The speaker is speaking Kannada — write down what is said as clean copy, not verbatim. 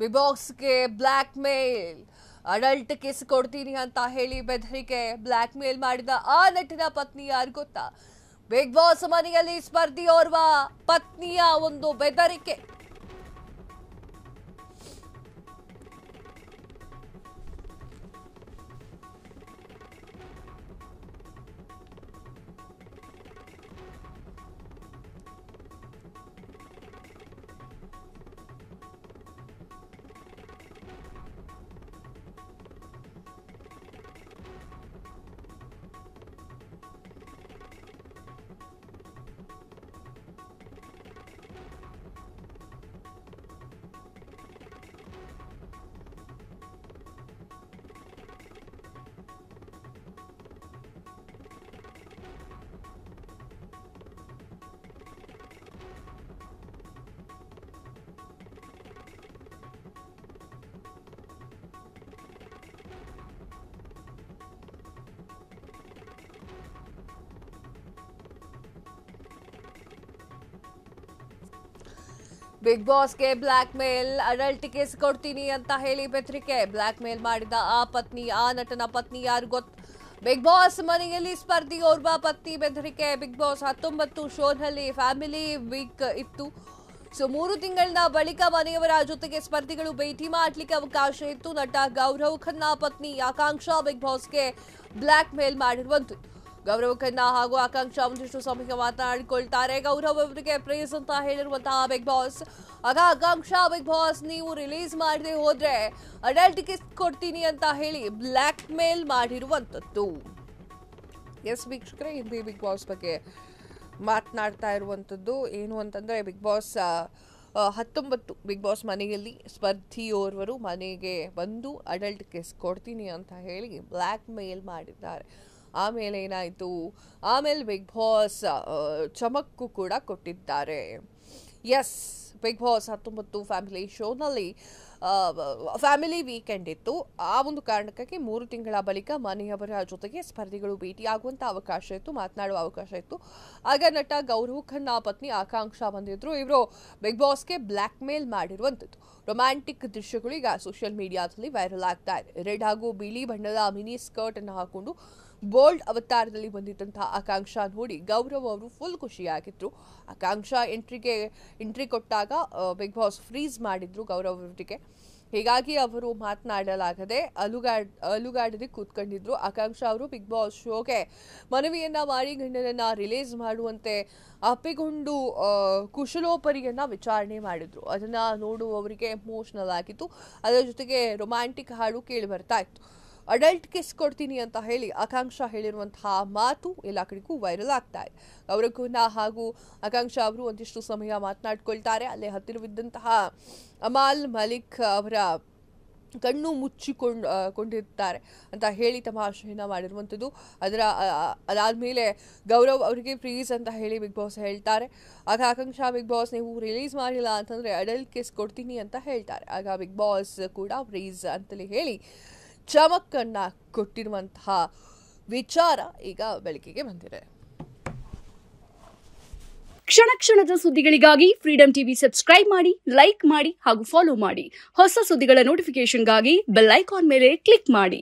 ಬಿಗ್ ಬಾಸ್ಗೆ ಬ್ಲ್ಯಾಕ್ ಮೇಲ್ ಅಡಲ್ಟ್ ಕಿಸ್ ಕೊಡ್ತೀನಿ ಅಂತ ಹೇಳಿ ಬೆದರಿಕೆ ಬ್ಲ್ಯಾಕ್ ಮೇಲ್ ಮಾಡಿದ ಆ ನಟನ ಪತ್ನಿ ಯಾರು ಗೊತ್ತಾ? ಬಿಗ್ ಬಾಸ್ ಮನೆಯಲ್ಲಿ ಸ್ಪರ್ಧಿಯೋರ್ವ ಪತ್ನಿಯ ಒಂದು ಬೆದರಿಕೆ. ಬಿಗ್ ಬಾಸ್ಗೆ ಬ್ಲ್ಯಾಕ್ ಮೇಲ್ ಅಡಲ್ಟ್ ಕೇಸ್ ಕೊಡ್ತೀನಿ ಅಂತ ಹೇಳಿ ಬೆದರಿಕೆ ಬ್ಲ್ಯಾಕ್ ಮೇಲ್ ಮಾಡಿದ ಆ ನಟನ ಪತ್ನಿ ಯಾರು ಗೊತ್ತು? ಬಿಗ್ ಬಾಸ್ ಮನೆಯಲ್ಲಿ ಸ್ಪರ್ಧಿಯೋರ್ವ ಪತ್ನಿ ಬೆದರಿಕೆ. ಬಿಗ್ ಬಾಸ್ 19 ಶೋನಲ್ಲಿ ಫ್ಯಾಮಿಲಿ ವೀಕ್ ಇತ್ತು. ಸೊ 3 ತಿಂಗಳಿನ ಬಳಿಕ ಮನೆಯವರ ಜೊತೆಗೆ ಸ್ಪರ್ಧಿಗಳು ಭೇಟಿ ಮಾಡಲಿಕ್ಕೆ ಅವಕಾಶ ಇತ್ತು. ನಟ ಗೌರವ್ ಖನ್ನಾ ಪತ್ನಿ ಆಕಾಂಕ್ಷಾ ಬಿಗ್ ಬಾಸ್ಗೆ ಬ್ಲ್ಯಾಕ್ ಮೇಲ್ ಮಾಡಿರುವಂಥದ್ದು. ಗೌರವ್ ಖನ್ನಾ ಹಾಗೂ ಆಕಾಂಕ್ಷಾ ಒಂದಿಷ್ಟು ಸಮಯ ಮಾತನಾಡಿಕೊಳ್ತಾರೆ. ಗೌರವ್ ಅವರಿಗೆ ಪ್ರೇಸ್ ಅಂತ ಹೇಳಿರುವಂತಹ ಬಿಗ್ ಬಾಸ್, ಆಗ ಆಕಾಂಕ್ಷಾ ಬಿಗ್ ಬಾಸ್ ನೀವು ರಿಲೀಸ್ ಮಾಡದೆ ಹೋದ್ರೆ ಅಡಲ್ಟ್ ಕಿಸ್ ಕೊಡ್ತೀನಿ ಅಂತ ಹೇಳಿ ಬ್ಲ್ಯಾಕ್ ಮೇಲ್ ಮಾಡಿರುವಂಥದ್ದು. ಎಸ್ ವೀಕ್ಷಕರೇ, ಹಿಂದಿ ಬಿಗ್ ಬಾಸ್ ಬಗ್ಗೆ ಮಾತನಾಡ್ತಾ ಇರುವಂಥದ್ದು ಏನು ಅಂತಂದ್ರೆ, ಬಿಗ್ ಬಾಸ್ 19 ಬಿಗ್ ಬಾಸ್ ಮನೆಯಲ್ಲಿ ಸ್ಪರ್ಧಿಯೋರ್ವರು ಮನೆಗೆ ಬಂದು ಅಡಲ್ಟ್ ಕಿಸ್ ಕೊಡ್ತೀನಿ ಅಂತ ಹೇಳಿ ಬ್ಲ್ಯಾಕ್ ಮೇಲ್ ಮಾಡಿದ್ದಾರೆ. ಆಮೇಲೆ ಏನಾಯಿತು? ಆಮೇಲೆ ಬಿಗ್ ಬಾಸ್ ಚಮಕ್ಕು ಕೂಡ ಕೊಟ್ಟಿದ್ದಾರೆ. ಎಸ್, ಬಿಗ್ ಬಾಸ್ 19 ಫ್ಯಾಮಿಲಿ ಶೋನಲ್ಲಿ ಫ್ಯಾಮಿಲಿ ವೀಕೆಂಡ್ ಇತ್ತು. ಆ ಒಂದು ಕಾರಣಕ್ಕಾಗಿ 3 ತಿಂಗಳ ಬಳಿಕ ಮನೆಯವರ ಜೊತೆಗೆ ಸ್ಪರ್ಧಿಗಳು ಭೇಟಿಯಾಗುವಂಥ ಅವಕಾಶ ಇತ್ತು, ಮಾತನಾಡುವ ಅವಕಾಶ ಇತ್ತು. ಆಗ ನಟ ಗೌರವ್ ಖನ್ನಾ ಪತ್ನಿ ಆಕಾಂಕ್ಷಾ ಬಂದಿದ್ರು. ಇವರು ಬಿಗ್ ಬಾಸ್ಗೆ ಬ್ಲ್ಯಾಕ್ ಮೇಲ್ ಮಾಡಿರುವಂಥದ್ದು. ರೊಮ್ಯಾಂಟಿಕ್ ದೃಶ್ಯಗಳು ಈಗ ಸೋಷಿಯಲ್ ಮೀಡಿಯಾದಲ್ಲಿ ವೈರಲ್ ಆಗ್ತಾ ಇದೆ. ರೆಡ್ ಹಾಗೂ ಬಿಳಿ ಬಣ್ಣದ ಮಿನಿ ಸ್ಕರ್ಟ್ ಅನ್ನು ಹಾಕೊಂಡು ಬೋಲ್ಡ್ ಅವತಾರದಲ್ಲಿ ಬಂದಿದ್ದಂತಹ ಆಕಾಂಕ್ಷಾ ನೋಡಿ ಗೌರವ್ ಅವರು ಫುಲ್ ಖುಷಿಯಾಗಿದ್ರು. ಆಕಾಂಕ್ಷಾ ಎಂಟ್ರಿ ಕೊಟ್ಟಾಗ ಬಿಗ್ ಬಾಸ್ ಫ್ರೀಸ್ ಮಾಡಿದ್ರು ಗೌರವ್ ಅವರಿಗೆ. ಹೀಗಾಗಿ ಅವರು ಮಾತನಾಡಲಾಗದೆ ಅಲುಗಾಡದೆ ಕೂತ್ಕೊಂಡಿದ್ರು. ಆಕಾಂಕ್ಷಾ ಅವರು ಬಿಗ್ ಬಾಸ್ ಶೋಗೆ ಮನವಿಯನ್ನ ಮಾಡಿ ಗಂಡನನ್ನ ರಿಲೀಸ್ ಮಾಡುವಂತೆ ಅಪ್ಪಿಕೊಂಡು ಕುಶಲೋಪರಿಯನ್ನ ವಿಚಾರಣೆ ಮಾಡಿದ್ರು. ಅದನ್ನ ನೋಡುವವರಿಗೆ ಎಮೋಷನಲ್ ಆಗಿತ್ತು. ಅದರ ಜೊತೆಗೆ ರೊಮ್ಯಾಂಟಿಕ್ ಹಾಡು ಕೇಳಿ ಬರ್ತಾ ಇತ್ತು. ಅಡಲ್ಟ್ ಕಿಸ್ ಕೊಡ್ತೀನಿ ಅಂತ ಹೇಳಿ ಆಕಾಂಕ್ಷಾ ಹೇಳಿರುವಂತಹ ಮಾತು ಎಲ್ಲ ಕಡೆಗೂ ವೈರಲ್ ಆಗ್ತಾ ಇದೆ. ಗೌರವ್ ಖನ್ನಾ ಹಾಗೂ ಆಕಾಂಕ್ಷಾ ಅವರು ಒಂದಿಷ್ಟು ಸಮಯ ಮಾತನಾಡ್ಕೊಳ್ತಾರೆ. ಅಲ್ಲೇ ಹತ್ತಿರವಿದ್ದಂತಹ ಅಮಾಲ್ ಮಲಿಕ್ ಅವರ ಕಣ್ಣು ಮುಚ್ಚಿಕೊಂಡಿರ್ತಾರೆ ಅಂತ ಹೇಳಿ ತಮಾಷೆಯನ್ನ ಮಾಡಿರುವಂಥದ್ದು. ಅದಾದ್ಮೇಲೆ ಗೌರವ್ ಅವರಿಗೆ ಫ್ರೀಸ್ ಅಂತ ಹೇಳಿ ಬಿಗ್ ಬಾಸ್ ಹೇಳ್ತಾರೆ. ಆಗ ಆಕಾಂಕ್ಷಾ ಬಿಗ್ ಬಾಸ್ ನೀವು ರಿಲೀಸ್ ಮಾಡಿಲ್ಲ ಅಂತಂದ್ರೆ ಅಡಲ್ಟ್ ಕಿಸ್ ಕೊಡ್ತೀನಿ ಅಂತ ಹೇಳ್ತಾರೆ. ಆಗ ಬಿಗ್ ಬಾಸ್ ಕೂಡ ಫ್ರೀಸ್ ಅಂತಲೇ ಹೇಳಿ ಚಮಕನ್ನ ಕೊಟ್ಟಿರುವಂತಹ ವಿಚಾರ ಈಗ ಬೆಳಕಿಗೆ ಬಂದಿದೆ. ಕ್ಷಣ ಕ್ಷಣದ ಸುದ್ದಿಗಳಿಗಾಗಿ ಫ್ರೀಡಂ ಟಿವಿ ಸಬ್ಸ್ಕ್ರೈಬ್ ಮಾಡಿ, ಲೈಕ್ ಮಾಡಿ ಹಾಗೂ ಫಾಲೋ ಮಾಡಿ. ಹೊಸ ಸುದ್ದಿಗಳ ನೋಟಿಫಿಕೇಶನ್ಗಾಗಿ ಬೆಲ್ ಐಕಾನ್ ಮೇಲೆ ಕ್ಲಿಕ್ ಮಾಡಿ.